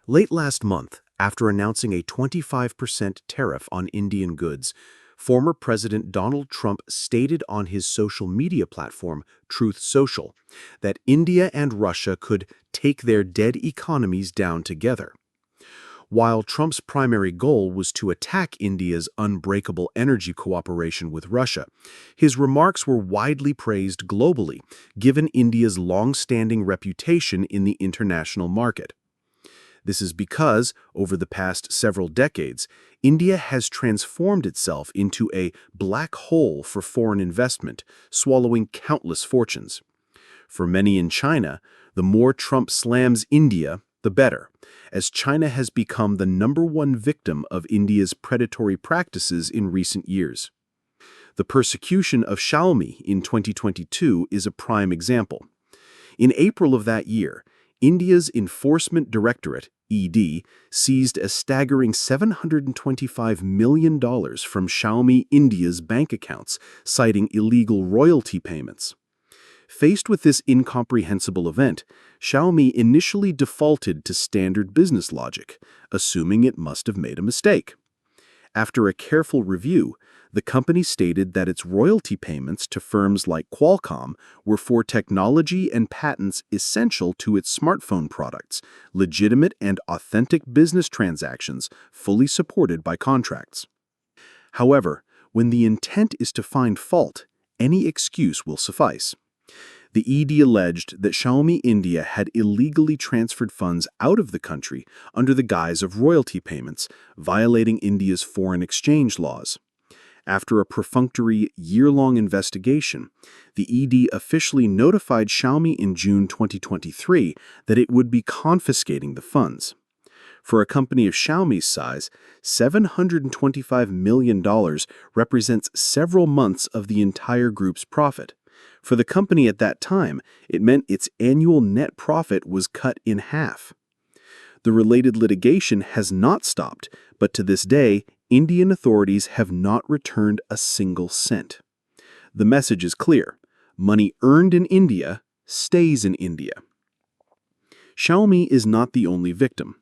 Late last month, after announcing a 25% tariff on Indian goods, former President Donald Trump stated on his social media platform, Truth Social, that India and Russia could take their dead economies down together. While Trump's primary goal was to attack India's unbreakable energy cooperation with Russia, his remarks were widely praised globally, given India's long-standing reputation in the international market. This is because, over the past several decades, India has transformed itself into a black hole for foreign investment, swallowing countless fortunes. For many in China, the more Trump slams India, the better, as China has become the #1 victim of India's predatory practices in recent years. The persecution of Xiaomi in 2022 is a prime example. In April of that year, India's Enforcement Directorate, ED, seized a staggering $725 million from Xiaomi India's bank accounts, citing illegal royalty payments. Faced with this incomprehensible event, Xiaomi initially defaulted to standard business logic, assuming it must have made a mistake. After a careful review, the company stated that its royalty payments to firms like Qualcomm were for technology and patents essential to its smartphone products, legitimate and authentic business transactions fully supported by contracts. However, when the intent is to find fault, any excuse will suffice. The ED alleged that Xiaomi India had illegally transferred funds out of the country under the guise of royalty payments, violating India's foreign exchange laws. After a perfunctory, year-long investigation, the ED officially notified Xiaomi in June 2023 that it would be confiscating the funds. For a company of Xiaomi's size, $725 million represents several months of the entire group's profit. For the company at that time, it meant its annual net profit was cut in half. The related litigation has not stopped, but to this day, Indian authorities have not returned a single cent. The message is clear: money earned in India stays in India. Xiaomi is not the only victim.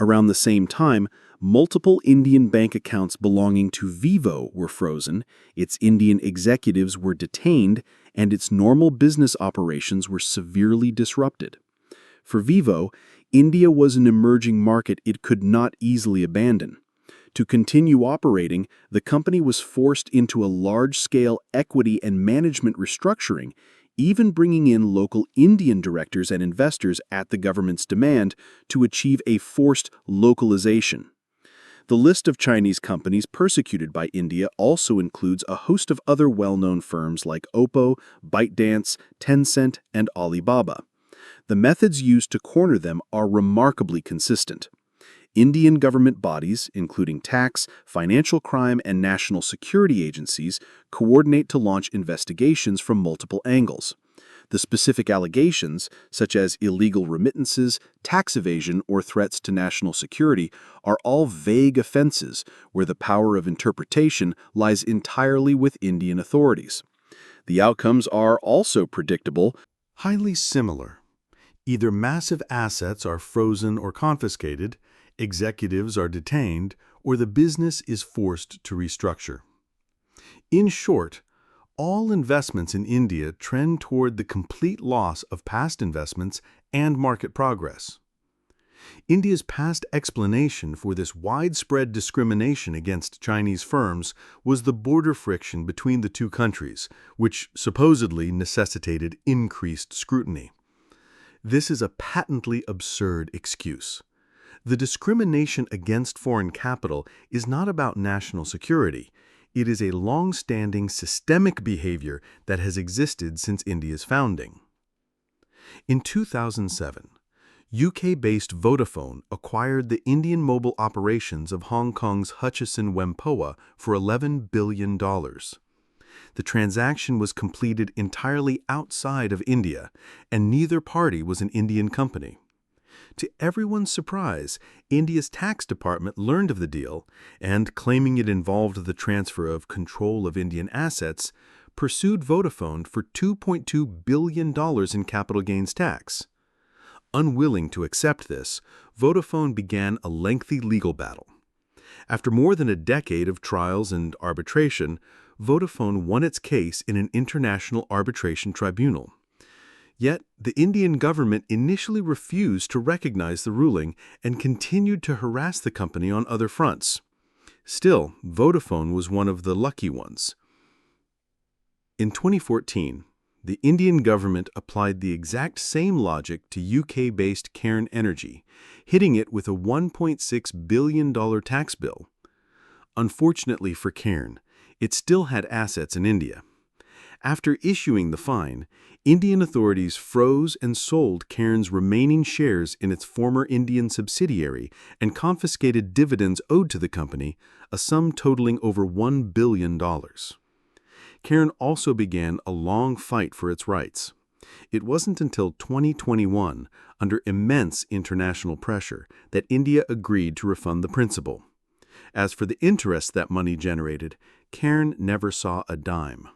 Around the same time, multiple Indian bank accounts belonging to Vivo were frozen, its Indian executives were detained, and its normal business operations were severely disrupted. For Vivo, India was an emerging market it could not easily abandon. To continue operating, the company was forced into a large-scale equity and management restructuring, even bringing in local Indian directors and investors at the government's demand to achieve a forced localization. The list of Chinese companies persecuted by India also includes a host of other well-known firms like Oppo, ByteDance, Tencent, and Alibaba. The methods used to corner them are remarkably consistent. Indian government bodies, including tax, financial crime, and national security agencies, coordinate to launch investigations from multiple angles. The specific allegations, such as illegal remittances, tax evasion, or threats to national security, are all vague offenses where the power of interpretation lies entirely with Indian authorities. The outcomes are also predictable, Highly similar. Either massive assets are frozen or confiscated, executives are detained, or the business is forced to restructure. In short, all investments in India trend toward the complete loss of past investments and market progress. India's past explanation for this widespread discrimination against Chinese firms was the border friction between the two countries, which supposedly necessitated increased scrutiny. This is a patently absurd excuse. The discrimination against foreign capital is not about national security. It is a long-standing systemic behavior that has existed since India's founding. In 2007, UK-based Vodafone acquired the Indian mobile operations of Hong Kong's Hutchison Whampoa for $11 billion. The transaction was completed entirely outside of India, and neither party was an Indian company. To everyone's surprise, India's tax department learned of the deal and, claiming it involved the transfer of control of Indian assets, pursued Vodafone for $2.2 billion in capital gains tax. Unwilling to accept this, Vodafone began a lengthy legal battle. After more than a decade of trials and arbitration, Vodafone won its case in an international arbitration tribunal. Yet, the Indian government initially refused to recognize the ruling and continued to harass the company on other fronts. Still, Vodafone was one of the lucky ones. In 2014, the Indian government applied the exact same logic to UK-based Cairn Energy, hitting it with a $1.6 billion tax bill. Unfortunately for Cairn, it still had assets in India. After issuing the fine, Indian authorities froze and sold Cairn's remaining shares in its former Indian subsidiary and confiscated dividends owed to the company, a sum totaling over $1 billion. Cairn also began a long fight for its rights. It wasn't until 2021, under immense international pressure, that India agreed to refund the principal. As for the interest that money generated, Cairn never saw a dime.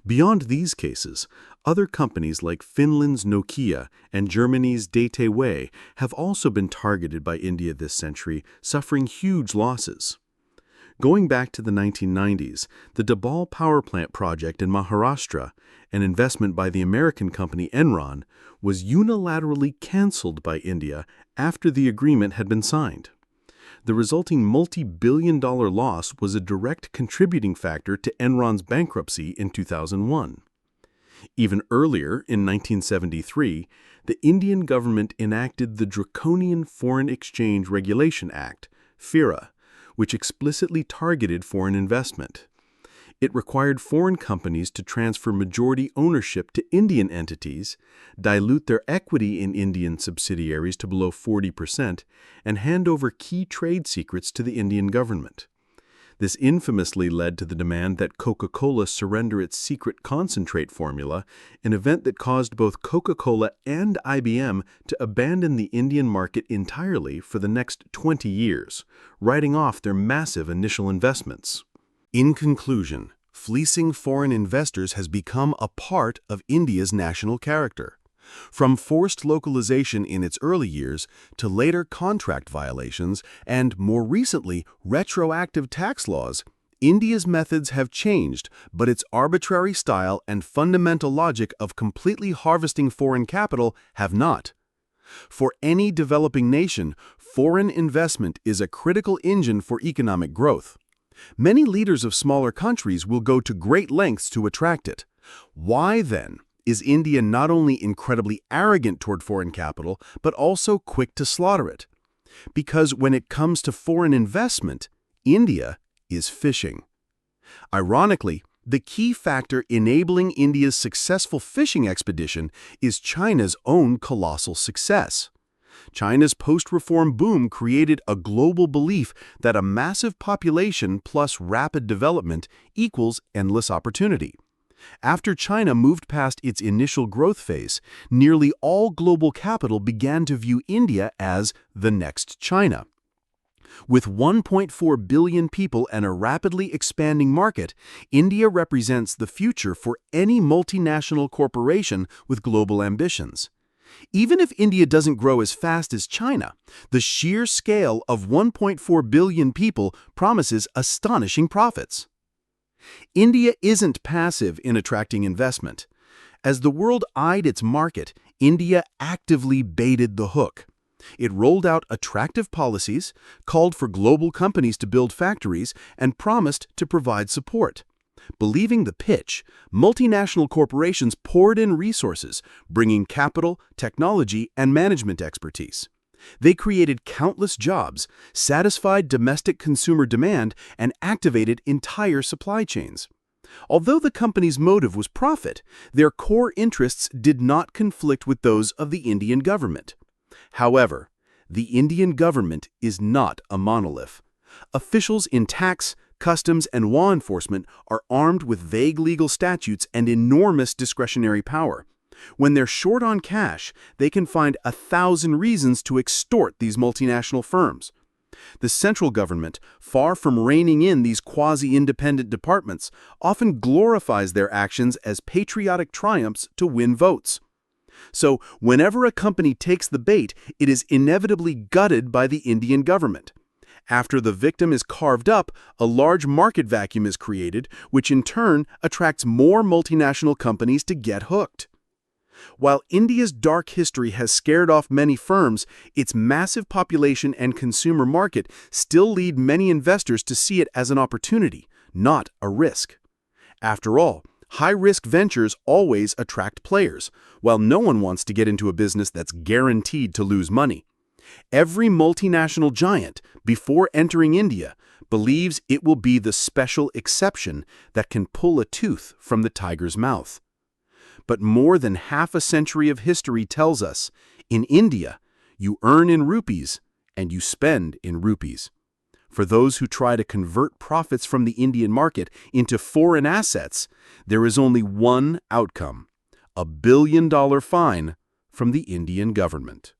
Beyond these cases, other companies like Finland's Nokia and Germany's DTW have also been targeted by India this century, suffering huge losses. Going back to the 1990s, the Dabhol power plant project in Maharashtra, an investment by the American company Enron, was unilaterally cancelled by India after the agreement had been signed. The resulting multi-billion-dollar loss was a direct contributing factor to Enron's bankruptcy in 2001. Even earlier, in 1973, the Indian government enacted the Draconian Foreign Exchange Regulation Act, FIRA, which explicitly targeted foreign investment. It required foreign companies to transfer majority ownership to Indian entities, dilute their equity in Indian subsidiaries to below 40%, and hand over key trade secrets to the Indian government. This infamously led to the demand that Coca-Cola surrender its secret concentrate formula, an event that caused both Coca-Cola and IBM to abandon the Indian market entirely for the next 20 years, writing off their massive initial investments. In conclusion, fleecing foreign investors has become a part of India's national character. From forced localization in its early years to later contract violations and, more recently, retroactive tax laws, India's methods have changed, but its arbitrary style and fundamental logic of completely harvesting foreign capital have not. For any developing nation, foreign investment is a critical engine for economic growth. Many leaders of smaller countries will go to great lengths to attract it. Why, then, is India not only incredibly arrogant toward foreign capital, but also quick to slaughter it? Because when it comes to foreign investment, India is fishing. Ironically, the key factor enabling India's successful fishing expedition is China's own colossal success. China's post-reform boom created a global belief that a massive population plus rapid development equals endless opportunity. After China moved past its initial growth phase, nearly all global capital began to view India as the next China. With 1.4 billion people and a rapidly expanding market, India represents the future for any multinational corporation with global ambitions. Even if India doesn't grow as fast as China, the sheer scale of 1.4 billion people promises astonishing profits. India isn't passive in attracting investment. As the world eyed its market, India actively baited the hook. It rolled out attractive policies, called for global companies to build factories, and promised to provide support. Believing the pitch, multinational corporations poured in resources, bringing capital, technology, and management expertise. They created countless jobs, satisfied domestic consumer demand, and activated entire supply chains. Although the company's motive was profit, their core interests did not conflict with those of the Indian government. However, the Indian government is not a monolith. Officials in tax, customs, and law enforcement are armed with vague legal statutes and enormous discretionary power. When they're short on cash, they can find 1,000 reasons to extort these multinational firms. The central government, far from reining in these quasi-independent departments, often glorifies their actions as patriotic triumphs to win votes. So whenever a company takes the bait, it is inevitably gutted by the Indian government. After the victim is carved up, a large market vacuum is created, which in turn attracts more multinational companies to get hooked. While India's dark history has scared off many firms, its massive population and consumer market still lead many investors to see it as an opportunity, not a risk. After all, high-risk ventures always attract players, while no one wants to get into a business that's guaranteed to lose money. Every multinational giant, before entering India, believes it will be the special exception that can pull a tooth from the tiger's mouth. But more than half a century of history tells us, in India, you earn in rupees and you spend in rupees. For those who try to convert profits from the Indian market into foreign assets, there is only one outcome: a $1 billion fine from the Indian government.